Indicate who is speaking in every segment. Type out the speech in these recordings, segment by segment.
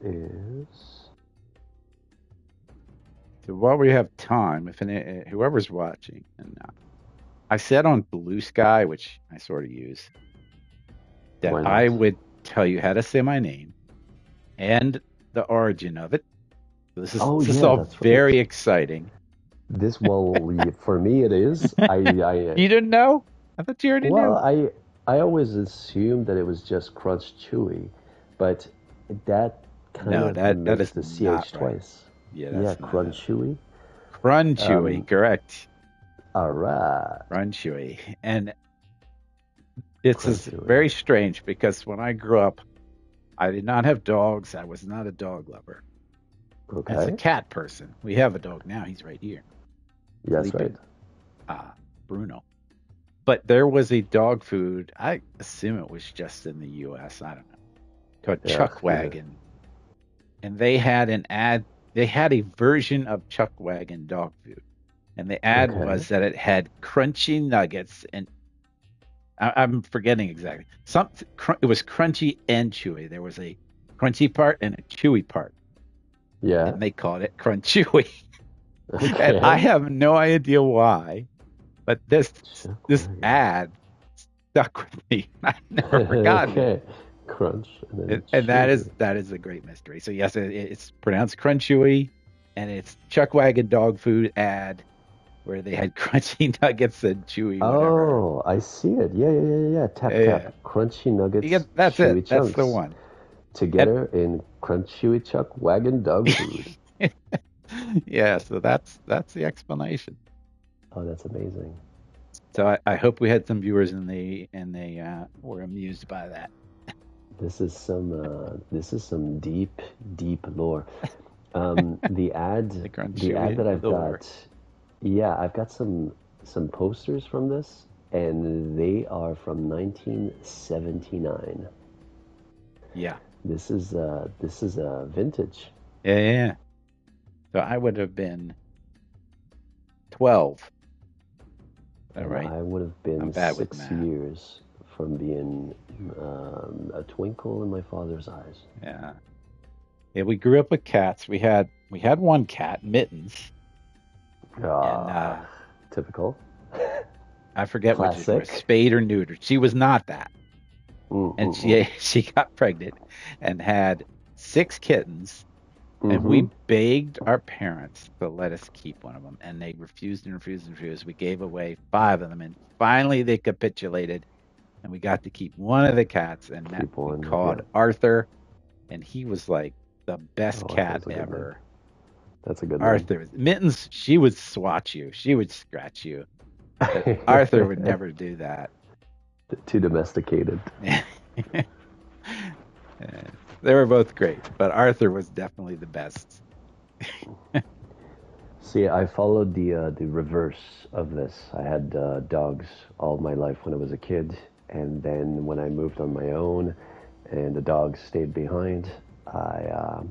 Speaker 1: is.
Speaker 2: So while we have time, if whoever's watching, and I said on Blue Sky, which I sort of use, that
Speaker 1: Why
Speaker 2: I
Speaker 1: not?
Speaker 2: would tell you how to say my name and the origin of it. So this is
Speaker 1: Oh
Speaker 2: this is
Speaker 1: yeah,
Speaker 2: all
Speaker 1: that's right.
Speaker 2: very exciting.
Speaker 1: This well, for me it is.
Speaker 2: You didn't know? I thought you already
Speaker 1: Well,
Speaker 2: knew.
Speaker 1: I always assumed that it was just Crunch Chewy, but that kind
Speaker 2: No,
Speaker 1: of
Speaker 2: that
Speaker 1: makes
Speaker 2: is
Speaker 1: the
Speaker 2: not
Speaker 1: CH
Speaker 2: right.
Speaker 1: twice.
Speaker 2: Yeah,
Speaker 1: Yeah,
Speaker 2: that's not
Speaker 1: Crunch
Speaker 2: it.
Speaker 1: Chewy.
Speaker 2: Crunchewy,
Speaker 1: Um,
Speaker 2: correct.
Speaker 1: all right,
Speaker 2: Crunchewy. And this is
Speaker 1: Crunchewy.
Speaker 2: very strange because when I grew up, I did not have dogs. I was not a dog lover. As a
Speaker 1: Okay.
Speaker 2: cat person, we have a dog now. He's right here,
Speaker 1: Yes, right.
Speaker 2: sleeping. Bruno. But there was a dog food. I assume it was just in the U.S. I don't know. Called
Speaker 1: Yeah,
Speaker 2: Chuck
Speaker 1: yeah.
Speaker 2: Wagon, and they had an ad. They had a version of Chuck Wagon dog food, and the ad
Speaker 1: Okay.
Speaker 2: was that it had crunchy nuggets, and I'm forgetting exactly. It was crunchy and chewy. There was a crunchy part and a chewy part,
Speaker 1: Yeah.
Speaker 2: and they called it Crunchewy. And I
Speaker 1: Okay.
Speaker 2: have no idea why, but this
Speaker 1: Chuck
Speaker 2: this
Speaker 1: Wagon.
Speaker 2: ad stuck with me. I've never forgotten it.
Speaker 1: Okay. Crunch and then
Speaker 2: And that is
Speaker 1: Chewy.
Speaker 2: that is a great mystery. So yes, it's pronounced Crunchewy, and it's Chuck Wagon dog food ad where they had crunchy nuggets and chewy whatever.
Speaker 1: Oh, I see it. Yeah, yeah, yeah, yeah, yeah. Tap,
Speaker 2: Yeah,
Speaker 1: tap. Crunchy
Speaker 2: yeah,
Speaker 1: nuggets,
Speaker 2: that's it.
Speaker 1: chewy
Speaker 2: That's the
Speaker 1: chunks.
Speaker 2: one. And
Speaker 1: Together in Crunch Chewy Chuck Wagon dog food.
Speaker 2: yeah, so that's the explanation.
Speaker 1: Oh, that's amazing.
Speaker 2: So I hope we had some viewers and they were amused by that.
Speaker 1: This is some deep, deep lore.
Speaker 2: The
Speaker 1: The ad
Speaker 2: Crunchewy
Speaker 1: that I've
Speaker 2: lure.
Speaker 1: got, yeah, I've got some posters from this, and they are from 1979.
Speaker 2: Yeah.
Speaker 1: This is vintage.
Speaker 2: Yeah, yeah, yeah. So I would have been 12. All
Speaker 1: And
Speaker 2: right.
Speaker 1: I would have
Speaker 2: I'm
Speaker 1: been
Speaker 2: bad with
Speaker 1: six
Speaker 2: math.
Speaker 1: years from being a twinkle in my father's eyes.
Speaker 2: Yeah. Yeah, we grew up with cats. We had one cat, Mittens, and
Speaker 1: Ah, typical.
Speaker 2: I forget which it was,
Speaker 1: Classic.
Speaker 2: spayed or neutered. She was not that. And
Speaker 1: Mm-mm-mm.
Speaker 2: she got pregnant and had 6 kittens, and
Speaker 1: Mm-hmm.
Speaker 2: we begged our parents to let us keep one of them, and they refused and refused and refused. We gave away 5 of them, and finally they capitulated, and we got to keep one of the cats, and that
Speaker 1: Keep
Speaker 2: we
Speaker 1: one. Yeah.
Speaker 2: called Arthur, and he was like the best
Speaker 1: Oh,
Speaker 2: cat
Speaker 1: Arthur's a good name.
Speaker 2: ever.
Speaker 1: That's a good name.
Speaker 2: Arthur Mittens, she would swat you, she would scratch you, but Arthur would never do that.
Speaker 1: Too domesticated.
Speaker 2: They were both great, but Arthur was definitely the best.
Speaker 1: See, I followed the reverse of this. I had dogs all my life when I was a kid, and then when I moved on my own, and the dogs stayed behind, I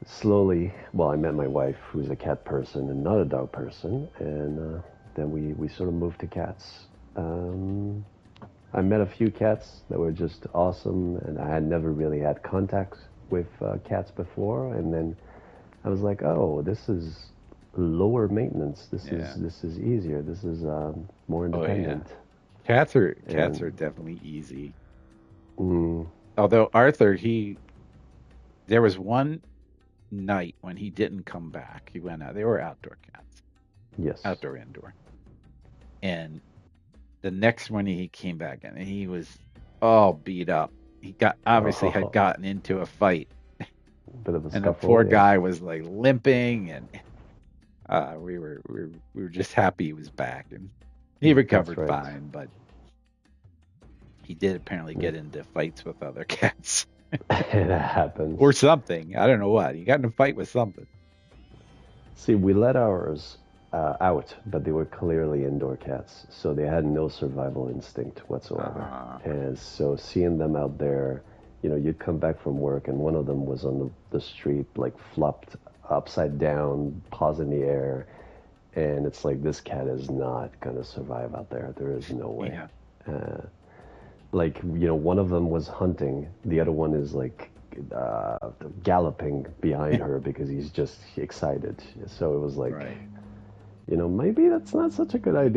Speaker 1: slowly, well, I met my wife, who's a cat person and not a dog person, and then we sort of moved to cats. Um, I met a few cats that were just awesome, and I had never really had contact with cats before. And then I was like, oh, this is lower maintenance.
Speaker 2: Yeah.
Speaker 1: This is easier. This is more
Speaker 2: Oh yeah.
Speaker 1: independent.
Speaker 2: Cats are
Speaker 1: And
Speaker 2: definitely easy.
Speaker 1: mm,
Speaker 2: Although Arthur, he there was one night when he didn't come back. He went out. They were outdoor cats,
Speaker 1: yes,
Speaker 2: outdoor indoor. And the next morning he came back and he was all beat up. He got obviously had
Speaker 1: oh,
Speaker 2: gotten into a fight,
Speaker 1: bit of a
Speaker 2: and the poor
Speaker 1: scuffle. Yeah,
Speaker 2: guy was like limping, and we were just happy he was back, and he
Speaker 1: that's
Speaker 2: recovered
Speaker 1: right.
Speaker 2: fine, but he did apparently
Speaker 1: Yeah.
Speaker 2: get into fights with other cats
Speaker 1: It happens.
Speaker 2: or something. I don't know what. He got in a fight with something.
Speaker 1: See, we let ours out, but they were clearly indoor cats, so they had no survival instinct whatsoever.
Speaker 2: Uh,
Speaker 1: And so seeing them out there, you'd come back from work and one of them was on the street, like flopped upside down, paws in the air, and it's like this cat is not gonna survive out there. There is no way.
Speaker 2: yeah.
Speaker 1: Like, one of them was hunting, the other one is like galloping behind her because he's just excited. So it was like,
Speaker 2: Right.
Speaker 1: maybe that's not such a good idea.